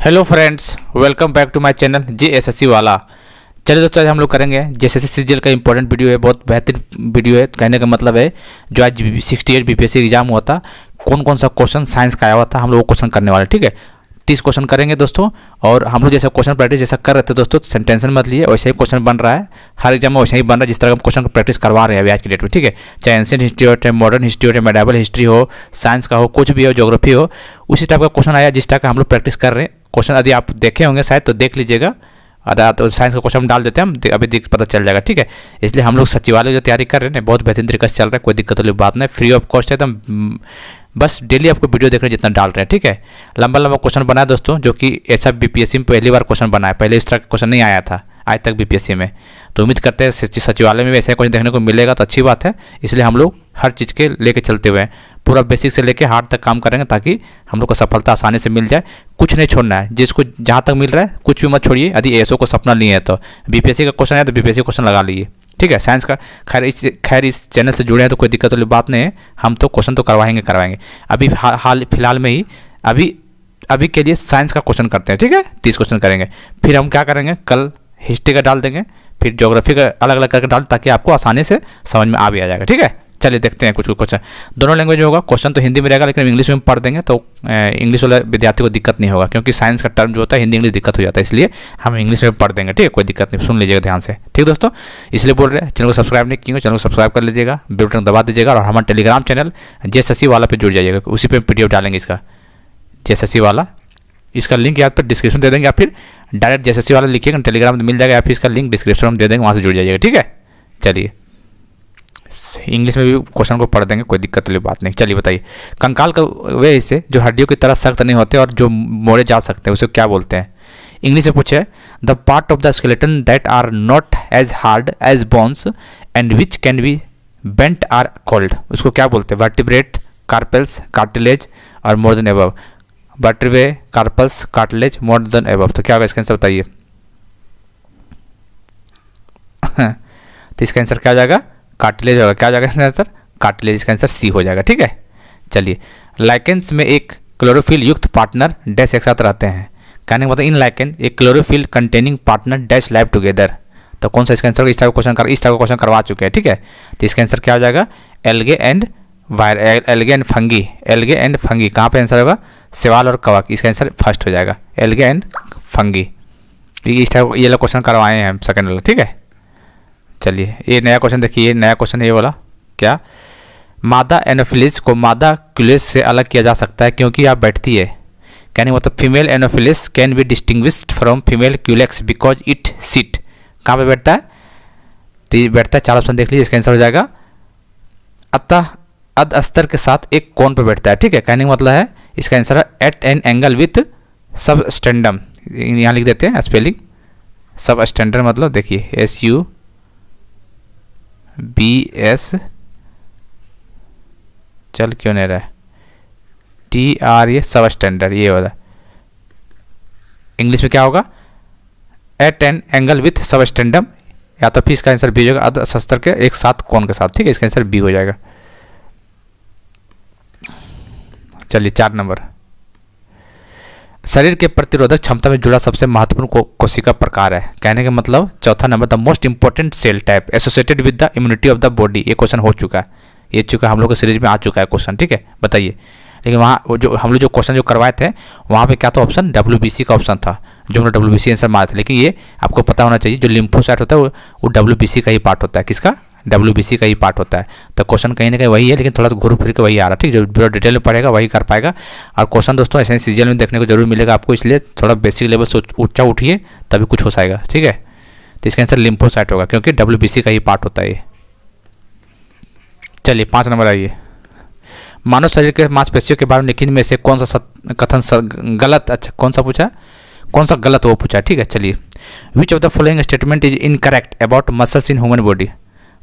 Hello friends, welcome back to my channel JSSC वाला। चलिए दोस्तों, आज हम लोग करेंगे JSSC सीजीएल का इंपॉर्टेंट वीडियो है। बहुत बेहतरीन वीडियो है। कहने का मतलब है जो आज 68 BPSC एग्जाम हुआ था, कौन कौन सा क्वेश्चन साइंस का आया हुआ था, हम लोग वो क्वेश्चन करने वाले। ठीक है, 30 क्वेश्चन करेंगे दोस्तों। और हम लोग जैसा क्वेश्चन प्रैक्टिस जैसा कर रहे थे दोस्तों, टेंशन मत लिए, वैसे ही क्वेश्चन बन रहा है। हर एग्जाम में वैसे ही बन रहा है जिस तरह हम क्वेश्चन प्रैक्टिस करवा रहे हैं अभी आज की डेट में। ठीक है, चाहे एंशिएंट हिस्ट्री हो, चाहे मॉडर्न हिस्ट्री हो, चाहे मेडिवल हिस्ट्री हो, साइंस का हो, कुछ भी हो, ज्योग्राफी हो, उसी टाइप का क्वेश्चन आया जिस टाइप का हम लोग प्रैक्टिस कर रहे हैं। क्वेश्चन यदि आप देखे होंगे शायद तो देख लीजिएगा, तो साइंस का क्वेश्चन डाल देते हैं हम, अभी देख पता चल जाएगा। ठीक है, इसलिए हम लोग सचिवालय जो तैयारी कर रहे हैं बहुत बेहतरीन तरीके से चल रहा है, कोई दिक्कत वाली बात नहीं, फ्री ऑफ कॉस्ट है एकदम। बस डेली आपको वीडियो देखने जितना डाल रहे हैं। ठीक है, लंबा लंबा क्वेश्चन बना है दोस्तों, जो कि ऐसा BPSC में पहली बार क्वेश्चन बना है। पहले इस तरह का क्वेश्चन नहीं आया था आज तक BPSC में। तो उम्मीद करते हैं सचिवालय में ऐसा क्वेश्चन देखने को मिलेगा तो अच्छी बात है। इसलिए हम लोग हर चीज़ के लेके चलते हुए हैं, पूरा बेसिक से लेके हार्ड तक काम करेंगे ताकि हम लोग को सफलता आसानी से मिल जाए। कुछ नहीं छोड़ना है, जिसको जहाँ तक मिल रहा है कुछ भी मत छोड़िए। यदि ASO को सपना लिए है तो BPSC का क्वेश्चन है तो BPSC क्वेश्चन लगा लीजिए। ठीक है, साइंस का खैर इस चैनल से जुड़े हैं तो कोई दिक्कत वाली बात नहीं है, हम तो क्वेश्चन तो करवाएंगे। अभी हाल फिलहाल में ही अभी के लिए साइंस का क्वेश्चन करते हैं। ठीक है, 30 क्वेश्चन करेंगे। फिर हम क्या करेंगे, कल हिस्ट्री का डाल देंगे, फिर ज्योग्राफी का अलग अलग करके डाल, ताकि आपको आसानी से समझ में आ भी आ जाएगा। ठीक है, चलिए देखते हैं कुछ क्वेश्चन। दोनों लैंग्वेज में होगा, क्वेश्चन तो हिंदी में रहेगा, लेकिन इंग्लिश में पढ़ देंगे तो इंग्लिश वाले विद्यार्थी को दिक्कत नहीं होगा, क्योंकि साइंस का टर्म जो होता है हिंदी इंग्लिश दिक्कत हो जाता है, इसलिए हम इंग्लिश में पढ़ देंगे। ठीक है, कोई दिक्कत नहीं, सुन लीजिएगा ध्यान से। ठीक दोस्तों, इसलिए बोल रहे हैं, चैनल को सब्सक्राइब नहीं किए, चैनल को सब्सक्राइब कर लीजिएगा, बेल बटन दबा दीजिएगा, और हमारा टेलीग्राम चैनल JSSC वाला पे जुड़ जाइएगा, उसी पे PDF डालेंगे इसका JSSC वाला। इसका लिंक यहाँ पर डिस्क्रिप्शन दे देंगे, या फिर डायरेक्ट JSSC वाला लिखिएगा टेलीग्राम में मिल जाएगा, या फिर इसका लिंक डिस्क्रिप्शन में दे देंगे, वहाँ से जुड़ जाइएगा। ठीक है, चलिए इंग्लिश में भी क्वेश्चन को पढ़ देंगे, कोई दिक्कत वाली बात नहीं। चलिए बताइए, कंकाल का वे हिस्से जो हड्डियों की तरह सख्त नहीं होते और जो मोड़े जा सकते हैं उसे क्या बोलते हैं? इंग्लिश में पूछे, the part of the skeleton that are not as hard as bones and which can be bent are called. उसको क्या बोलते हैं? वर्टिब्रेट, कार्पेल्स, कार्टिलेज और more than above. Vertebrae, carpals, cartilage, more than above. तो क्या होगा इसका answer बताइए? तो इसका आंसर क्या हो जाएगा? कार्टिलेज होगा। क्या हो जाएगा इसका आंसर? कार्टिलेज। इसका आंसर C हो जाएगा। ठीक है, चलिए लाइकेंस में एक क्लोरोफिल युक्त पार्टनर डैश एक साथ रहते हैं। कहने का मतलब इन लाइकेन एक chlorophyll containing partner dash live together. तो कौन सा इसका आंसर? इस टाइप का क्वेश्चन करवा चुके हैं। ठीक है, तो इसका आंसर क्या हो जाएगा? Algae and fungi. Algae and fungi कहाँ पे आंसर होगा? सवाल और कवक। इसका आंसर फर्स्ट हो जाएगा, एल्गे एंड फंगी। इस टाइप ये लोग क्वेश्चन करवाए हैं हम सेकंड वाला। ठीक है, चलिए ये नया क्वेश्चन देखिए, नया क्वेश्चन ये वाला। क्या मादा एनोफिलिस को मादा क्यूलेस से अलग किया जा सकता है क्योंकि आप बैठती है? कहने का मतलब female Anopheles can be distinguished from female Culex because it seat. कहाँ पे बैठता है? तो ये बैठता है, 4 ऑप्शन देख लीजिए, इसका आंसर हो जाएगा अतः अध अस्तर के साथ एक कोण पे बैठता है। ठीक है, कहने का मतलब है इसका आंसर है एट एन एंगल विथ सब स्टैंडम। यहाँ लिख देते हैं स्पेलिंग, सब स्टैंडर्ड मतलब देखिए SUBS, चल क्यों नहीं रहा है, TR, ये सब स्टैंडर्ड ये होगा। इंग्लिश में क्या होगा? एट एन एंगल विथ सब स्टैंडम, या तो फिर इसका आंसर B होगा, अध अस्तर के एक साथ कोण के साथ। ठीक है, इसका आंसर B हो जाएगा। चलिए 4 नंबर, शरीर के प्रतिरोधक क्षमता में जुड़ा सबसे महत्वपूर्ण कोशिका प्रकार है। कहने का मतलब चौथा number, the most important cell type associated with the immunity of the body. ये क्वेश्चन हो चुका है, हम लोग के सीरीज में आ चुका है क्वेश्चन। ठीक है, बताइए, लेकिन वहाँ जो हम लोग जो क्वेश्चन जो करवाए थे वहाँ पे क्या था ऑप्शन? WBC का ऑप्शन था, जो हम लोग WBC आंसर मारे थे। लेकिन ये आपको पता होना चाहिए, जो लिम्फोसाइट होता है वो WBC का ही पार्ट होता है। किसका? WBC का ही पार्ट होता है। तो क्वेश्चन कहीं ना कहीं वही है, लेकिन थोड़ा सा घूर फिर के वही आ रहा है। ठीक, जो डिटेल में पढ़ेगा वही कर पाएगा। और क्वेश्चन दोस्तों ऐसे सीजन में देखने को जरूर मिलेगा आपको, इसलिए थोड़ा बेसिक लेवल से ऊंचा उठिए तभी कुछ हो पाएगा। ठीक है, तो इसका आंसर लिम्फोसाइट होगा, क्योंकि WBC का ही पार्ट होता है ये। चलिए 5 नंबर आइए, मानव शरीर के मांसपेशियों के बारे में निम्न में से कौन सा कथन गलत? अच्छा, कौन सा पूछा? कौन सा गलत वो पूछा? ठीक है, चलिए, विच of the following statement is incorrect about muscles in human body?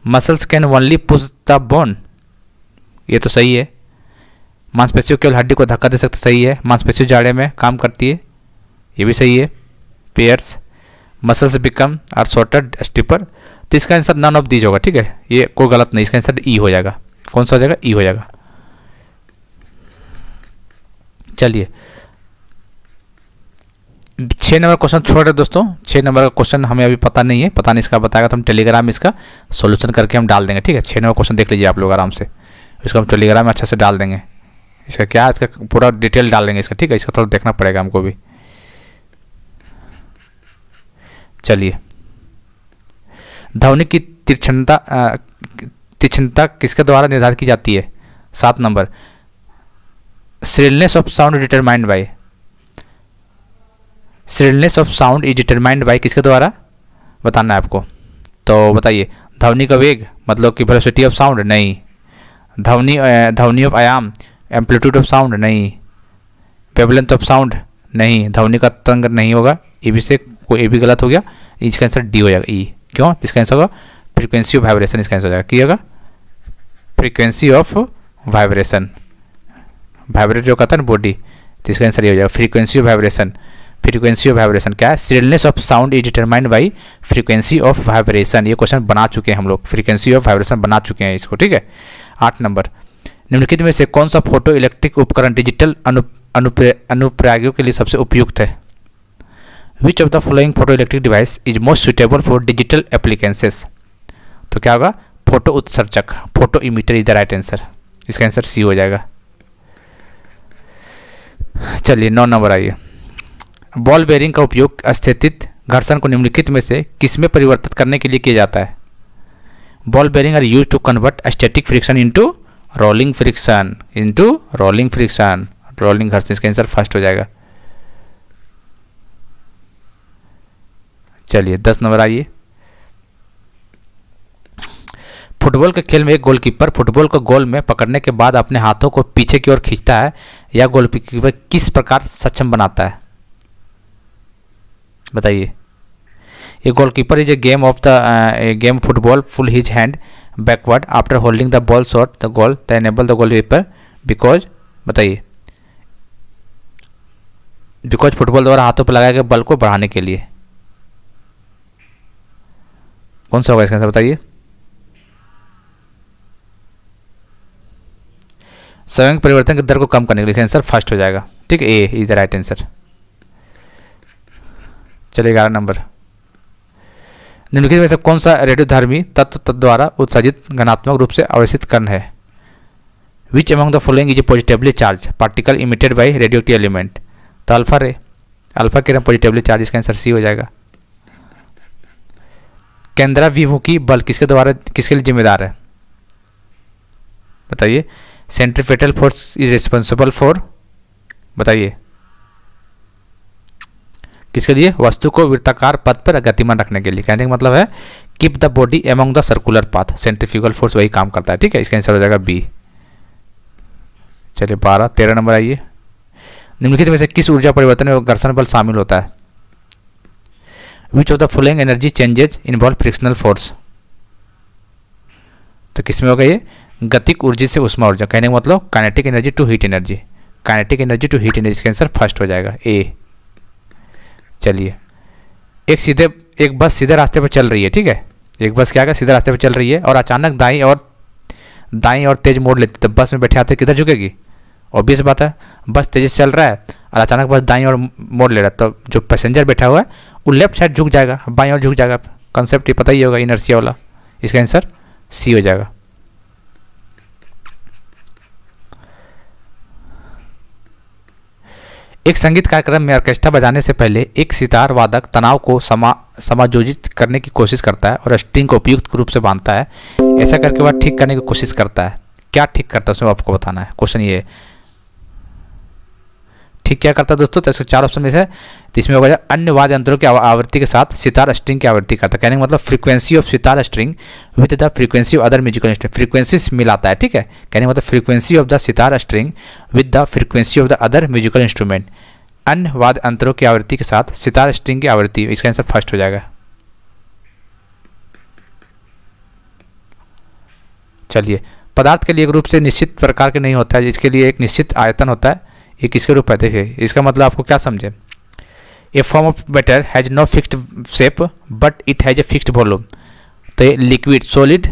Muscles can only push the bone, ये तो सही है। मांसपेशियों केवल हड्डी को धक्का दे सकते, सही है। मांसपेशियों जाड़े में काम करती है, ये भी सही है। Pairs muscles become are shorted stiffer. तो इसका आंसर नन ऑफ दीज होगा। ठीक है, ये कोई गलत नहीं, इसका आंसर E हो जाएगा। कौन सा हो जाएगा? E हो जाएगा। चलिए 6 नंबर क्वेश्चन छोड़ रहे दोस्तों। 6 नंबर का क्वेश्चन हमें अभी पता नहीं है, पता नहीं इसका बताएगा तो हम टेलीग्राम में इसका सोल्यूशन करके हम डाल देंगे, ठीक है। 6 नंबर क्वेश्चन देख लीजिए आप लोग आराम से, इसको हम टेलीग्राम में अच्छा से डाल देंगे। इसका क्या, इसका पूरा डिटेल डाल देंगे इसका, ठीक है। इसका थोड़ा देखना पड़ेगा हमको भी। चलिए, ध्वनि की तीक्ष्णता किसके द्वारा निर्धारित की जाती है? 7 number, shrillness of sound determined by, shrillness of sound is determined by किसके द्वारा बताना है आपको। तो बताइए, ध्वनि का वेग मतलब कि वेलोसिटी ऑफ साउंड, नहीं। ध्वनि ऑफ आयाम, एम्पलीट्यूड ऑफ साउंड, नहीं। वेवलेंथ ऑफ साउंड, नहीं। ध्वनि का तरंग नहीं होगा, ए बी से कोई ए भी गलत हो गया, इसका आंसर डी हो जाएगा, ई। क्यों? इसका आंसर होगा फ्रीक्वेंसी ऑफ वाइब्रेशन, इसका आंसर हो जाएगा, क्या होगा? फ्रीक्वेंसी ऑफ वाइब्रेशन, वाइब्रेट जो कहता है ना बॉडी, तो इसका आंसर ये हो जाएगा frequency of vibration. Frequency of vibration क्या है? Shrillness of sound is determined by frequency of vibration. ये क्वेश्चन बना चुके हैं हम लोग, फ्रीक्वेंसी ऑफ वाइब्रेशन बना चुके हैं इसको, ठीक है। 8 नंबर, निम्नलिखित में से कौन सा फोटो इलेक्ट्रिक उपकरण डिजिटल अनुप्रयोगों के लिए सबसे उपयुक्त है? Which of the following photo electric device is most suitable for digital appliances? तो क्या होगा? फोटो उत्सर्जक, photo emitter is the right answer, इसका आंसर सी हो जाएगा। चलिए 9 नंबर आइए, बॉल बेयरिंग का उपयोग अस्थितित घर्षण को निम्नलिखित में से किसमें परिवर्तित करने के लिए किया जाता है? Ball bearing are use to convert static friction into rolling friction, rolling friction, rolling घर्षण, इसका आंसर फर्स्ट हो जाएगा। चलिए 10 नंबर आइए, फुटबॉल के खेल में एक गोलकीपर फुटबॉल को गोल में पकड़ने के बाद अपने हाथों को पीछे की ओर खींचता है, या गोलकीपर किस प्रकार सक्षम बनाता है? बताइए। ये goalkeeper is a game of the game football full his hand backward after holding the ball shot the goal the enable the goalkeeper because, बताइए, बिकॉज फुटबॉल द्वारा हाथों पर लगाए गए बल को बढ़ाने के लिए। कौन सा होगा इसका आंसर बताइए? समय परिवर्तन की दर को कम करने के लिए आंसर फर्स्ट हो जाएगा, ठीक है, ए इज द राइट आंसर। चलिए 11 नंबर, निम्नलिखित में से कौन सा रेडियोधर्मी तत्व द्वारा उत्सर्जित घनात्मक रूप से अवशोषित कण है? Which among the following is a positively charge particle emitted by radioactive element? तो अल्फा रे, अल्फा किरण पॉजिटिवली चार्ज, इसका आंसर सी हो जाएगा। केंद्राभिमुखी बल किसके लिए जिम्मेदार है? बताइए। Centrifugal force is responsible for, बताइए किसके लिए? वस्तु को वृत्ताकार पथ पर गतिमान रखने के लिए। कहने का मतलब है keep the body among the circular path, centrifugal force वही काम करता है, ठीक है। इसका आंसर हो जाएगा बी। चलिए 13 नंबर आइए, निम्नलिखित में से किस ऊर्जा परिवर्तन में घर्षण बल शामिल होता है? Which of the following energy changes involve frictional force? तो किसमें होगा ये? गतिक ऊर्जा से उष्मा ऊर्जा, कहने का मतलब kinetic energy to heat energy, kinetic energy to heat energy, इसका आंसर फर्स्ट हो जाएगा, ए। चलिए, एक बस सीधे रास्ते पर चल रही है, ठीक है। एक बस क्या है, सीधे रास्ते पर चल रही है और अचानक दाईं और तेज मोड़ लेती, तो बस में बैठे आते किधर झुकेगी? ऑब्वियस बात है, बस तेजी से चल रहा है और अचानक बस दाईं और मोड़ ले रहा है, तो जो पैसेंजर बैठा हुआ है वो लेफ्ट साइड झुक जाएगा, बाईं और झुक जाएगा। कंसेप्ट ये पता ही होगा, इनर्शिया वाला, इसका आंसर सी हो जाएगा। एक संगीत कार्यक्रम में ऑर्केस्ट्रा बजाने से पहले एक सितार वादक तनाव को समायोजित करने की कोशिश करता है और स्ट्रिंग को उपयुक्त रूप से बांधता है। ऐसा करके वह ठीक करने की कोशिश करता है। क्या ठीक करता है उसमें आपको बताना है। क्वेश्चन ये है, ठीक क्या करता है दोस्तों? तो इसके 4 ऑप्शन में से, तो इसमें होगा अन्य वाद्य यंत्रों की आवृत्ति के साथ सितार स्ट्रिंग की आवृत्ति करता है। कहने का मतलब frequency of sitar string with the frequency of other musical instrument, frequencies मिलाता है, ठीक है। कहने का मतलब frequency of the sitar string with the frequency of the other musical instrument, अन्य वाद्य यंत्रों की आवृत्ति के साथ सितार स्ट्रिंग की आवृत्ति, इसका आंसर फर्स्ट हो जाएगा। चलिए, पदार्थ के लिए एक रूप से निश्चित प्रकार के नहीं होता है, इसके लिए एक निश्चित आयतन होता है। ये किसके रूप है? देखिए, इसका मतलब आपको क्या समझे? A form of matter has no fixed shape but it has a fixed volume. तो ये लिक्विड, सॉलिड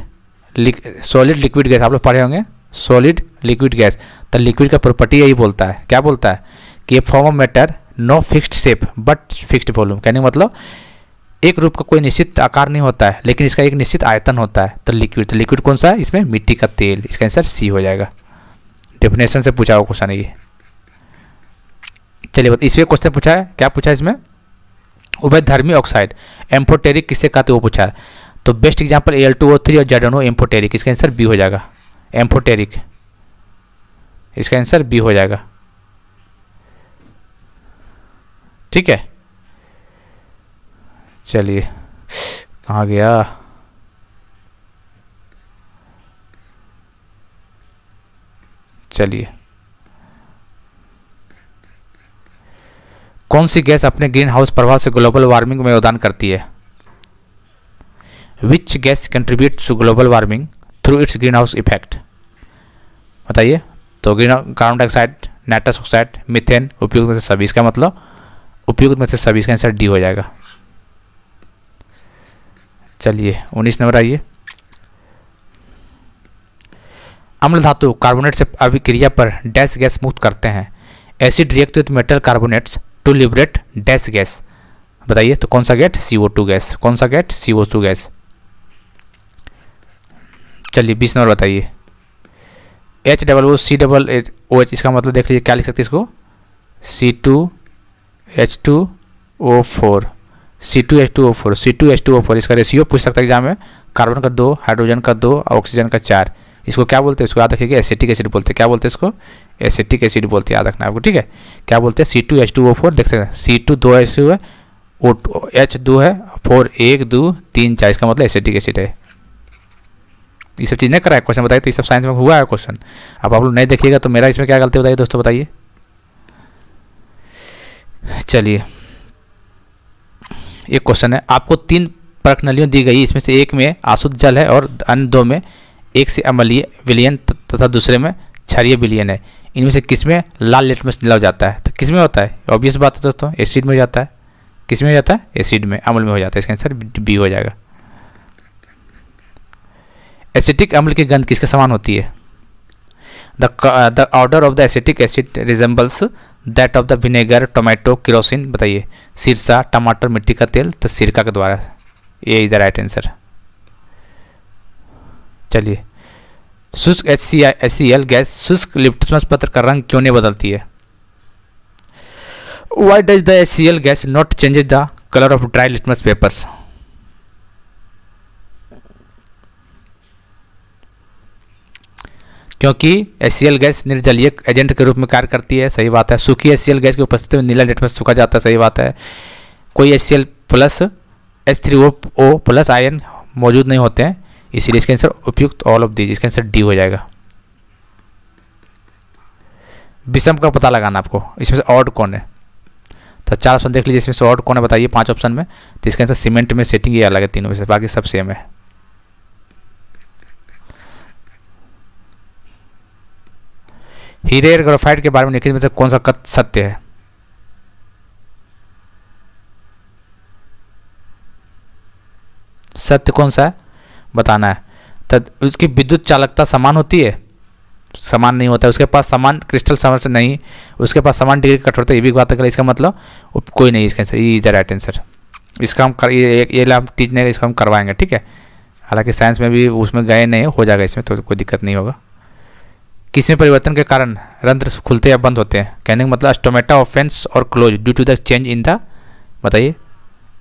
लिक्विड गैस, आप लोग पढ़े होंगे, सॉलिड लिक्विड गैस। तो लिक्विड का प्रॉपर्टी यही बोलता है, क्या बोलता है कि a form of matter no fixed shape but fixed volume, कहने का मतलब एक रूप का कोई निश्चित आकार नहीं होता है लेकिन इसका एक निश्चित आयतन होता है। तो लिक्विड कौन सा है इसमें? मिट्टी का तेल। इसका आंसर सी हो जाएगा। डेफिनेशन से पूछा हुआ क्वेश्चन है ये। चलिए इसमें क्वेश्चन पूछा है, क्या पूछा है इसमें? उभयधर्मी ऑक्साइड एम्फोटेरिक किसे कहते हैं वो पूछा है। तो बेस्ट एग्जांपल Al2O3 और ZnO एम्फोटेरिक। इसका आंसर बी हो जाएगा, एम्फोटेरिक। इसका आंसर बी हो जाएगा। ठीक है, चलिए कहाँ गया? चलिए कौन सी गैस अपने ग्रीन हाउस प्रभाव से ग्लोबल वार्मिंग में योगदान करती है? Which gas contribute to global warming through its green house effect? बताइए। तो carbon dioxide, nitrous oxide, methane, उपयुक्त में से सभी। इसका मतलब उपयुक्त में से सभी। इसका आंसर डी हो जाएगा। चलिए 19 नंबर आइए। अम्ल धातु कार्बोनेट से अभिक्रिया पर डैश गैस मुक्त करते हैं। Acid react with metal carbonates to liberate dash gas. बताइए तो कौन सा गैस? CO2 gas. कौन सा गैस? CO2 gas. चलिए 20 नंबर बताइए। HCOOH, इसका मतलब देख लीजिए क्या लिख सकते हैं इसको? C2H2O4, C2H2O4, C2H2O4। इसका रेशियो पूछ सकता है एग्जाम में। कार्बन का 2, हाइड्रोजन का 2, ऑक्सीजन का 4। इसको क्या बोलते हैं? इसको याद रखिएगा, एसिटिक एसिड बोलते हैं। क्या बोलते हैं इसको? एसिटिक एसिड बोलते हैं, याद रखना है आपको। ठीक है, क्या बोलते हैं? C2H2O4। देख सकते हैं C2 2 H2 है, H 2 है, 4 1 2 3 4। इसका मतलब एसिटिक एसिड है। ये सब चीज़ नहीं करा है क्वेश्चन, बताइए। तो ये सब साइंस में हुआ है क्वेश्चन। अब आप लोग नहीं देखिएगा तो मेरा इसमें क्या गलती बताइए दोस्तों, बताइए। चलिए एक क्वेश्चन है, आपको 3 प्रकनलियों दी गई, इसमें से एक में अशुद्ध जल है और अन्य 2 में एक से अम्लीय विलयन तथा दूसरे में क्षारीय विलयन है। इनमें से किसमें लाल लिटमस निकल जाता है? तो किसमें होता है? ऑब्वियस बात है दोस्तों, एसिड में हो जाता है। किसमें हो जाता है? एसिड में, अम्ल में हो जाता है। इसका आंसर बी हो जाएगा। एसिटिक अम्ल की गंध किसके समान होती है? The order of the acetic acid resembles that of the vinegar, tomato, kerosene. बताइए। सिरसा, टमाटर, मिट्टी का तेल, तो सिरका के द्वारा। ये इज द राइट आंसर। चलिए शुष्क HCl गैस शुष्क लिटमस पत्र का रंग क्यों नहीं बदलती है? Why does the HCl gas not change the color of dry litmus papers? क्योंकि HCl गैस निर्जलीय एजेंट के रूप में कार्य करती है। सही बात है। सूखी HCl गैस की उपस्थिति में नीला लिटमस सूखा जाता है। सही बात है। कोई HCl plus H3O plus ion मौजूद नहीं होते हैं, इसीलिए इसका आंसर उपयुक्त ऑल ऑफ दीज। इसका आंसर डी हो जाएगा। विषम का पता लगाना आपको, इसमें से ऑड कौन है? तो 4 ऑप्शन देख लीजिए, इसमें से ऑड कौन है बताइए 5 ऑप्शन में। तो इसका आंसर सीमेंट में सेटिंग ये अलग है तीनों में से, बाकी सब सेम है। हीरे और ग्रेफाइट के बारे में निम्नलिखित में से कौन सा कथन सत्य है? सत्य कौन सा है बताना है। तो उसकी विद्युत चालकता समान होती है? समान नहीं होता है। उसके पास समान क्रिस्टल सामर्थ्य नहीं, उसके पास समान डिग्री की कठोरता, ये भी बात करें। इसका मतलब कोई नहीं। इसका आंसर ये इज द राइट आंसर। इसका हम ये हम टीच नहीं, इसका हम करवाएंगे। ठीक है, हालांकि साइंस में भी उसमें गए नहीं, हो जाएगा इसमें, तो कोई दिक्कत नहीं होगा। किसमें परिवर्तन के कारण रंध्र खुलते या बंद होते हैं? कहने का मतलब स्टोमेटा ओफेंस और close due to the change in the, बताइए,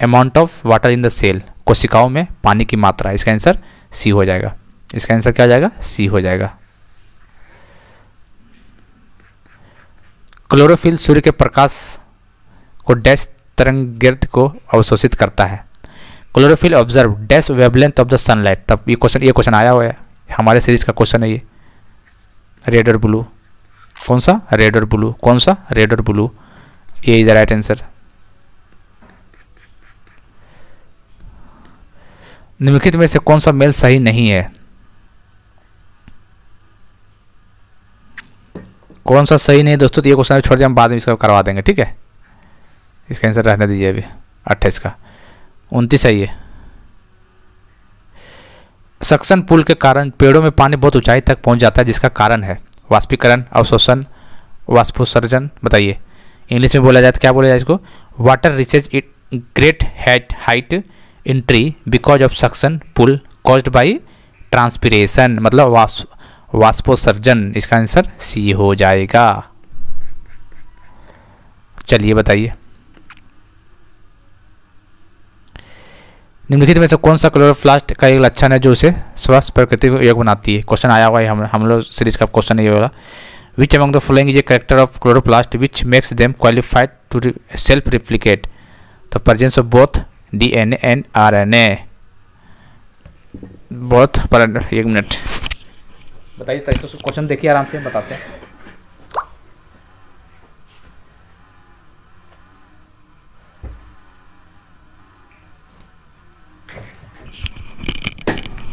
amount of water in the cell, कोशिकाओं में पानी की मात्रा। इसका आंसर सी हो जाएगा। इसका आंसर क्या हो जाएगा? सी हो जाएगा। क्लोरोफिल सूर्य के प्रकाश को डैश तरंगदैर्घ्य को अवशोषित करता है। Chlorophyll observe dash wavelength of the sunlight. तब ये क्वेश्चन आया हुआ है, हमारे सीरीज का क्वेश्चन है ये। रेड और ब्लू, कौन सा? रेड और ब्लू। कौन सा? रेड और ब्लू। ये इज द राइट आंसर। निम्नलिखित में से कौन सा मेल सही नहीं है? कौन सा सही नहीं है दोस्तों? तो ये क्वेश्चन छोड़ दिया, हम बाद में इसका करवा देंगे। ठीक है, इसका आंसर रहने दीजिए अभी। 28 का 29 सही है। सक्शन पुल के कारण पेड़ों में पानी बहुत ऊंचाई तक पहुंच जाता है, जिसका कारण है वाष्पीकरण, अवशोषण, वाष्पोत्सर्जन। बताइए। इंग्लिश में बोला जाए तो क्या बोला जाए इसको, water reaches it great height in tree because of suction pull caused by transpiration, मतलब वाष्पोत्सर्जन। इसका आंसर सी हो जाएगा। चलिए बताइए, निम्नलिखित में से कौन सा क्लोरोप्लास्ट का एक लक्षण है जो उसे स्वस्थ प्रकृति को योग्य बनाती है। क्वेश्चन आया हुआ है, हम लोग सीरीज का क्वेश्चन ये वाला। Which among the following is a character of chloroplast which makes them qualified to self replicate. तो presence of both DNA and RNA। बहुत पर 1 मिनट बताइए, तो क्वेश्चन देखिए आराम से बताते हैं।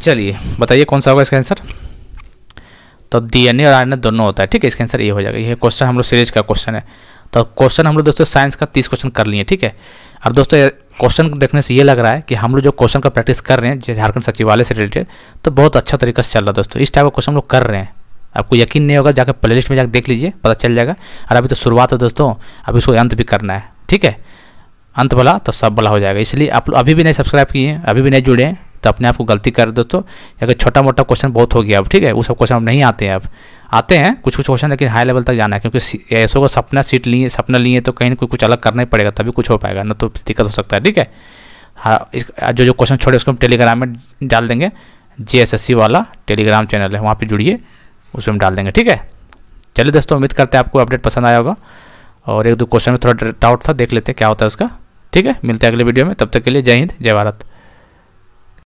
चलिए बताइए कौन सा होगा इसका आंसर। तो DNA और RNA दोनों होता है, ठीक है, इसका आंसर ये हो जाएगा। ये क्वेश्चन हम लोग सीरीज का क्वेश्चन है। तो क्वेश्चन हम लोग दोस्तों साइंस का 30 क्वेश्चन कर लिए, ठीक है। और दोस्तों क्वेश्चन देखने से ये लग रहा है कि हम लोग जो क्वेश्चन का प्रैक्टिस कर रहे हैं झारखंड सचिवालय से रिलेटेड, तो बहुत अच्छा तरीका से चल रहा है दोस्तों। इस टाइप का क्वेश्चन हम लोग कर रहे हैं, आपको यकीन नहीं होगा, जाकर प्लेलिस्ट में जाकर देख लीजिए, पता चल जाएगा। और अभी तो शुरुआत है दोस्तों, अभी इसको अंत भी करना है, ठीक है। अंत भला तो सब भला हो जाएगा। इसलिए आप अभी भी नहीं सब्सक्राइब किए हैं, अभी भी नहीं जुड़े हैं, तो अपने आप को गलती कर दोस्तों। अगर छोटा मोटा क्वेश्चन बहुत हो गया अब, ठीक है, वो सब क्वेश्चन अब नहीं आते हैं। अब आते हैं कुछ कुछ क्वेश्चन, लेकिन हाई लेवल तक जाना है, क्योंकि ऐसो को सपना लिए तो कहीं ना कुछ अलग करना ही पड़ेगा, तभी कुछ हो पाएगा, ना तो दिक्कत हो सकता है, ठीक है। हाँ, जो क्वेश्चन छोड़े उसको हम टेलीग्राम में डाल देंगे। JSSC वाला टेलीग्राम चैनल है, वहाँ पे जुड़िए, उसमें हम डाल देंगे, ठीक है। चलिए दोस्तों, उम्मीद करते हैं आपको अपडेट पसंद आया होगा। और 1-2 क्वेश्चन में थोड़ा डाउट था, देख लेते हैं क्या होता है उसका, ठीक है। मिलते हैं अगले वीडियो में, तब तक के लिए जय हिंद जय भारत।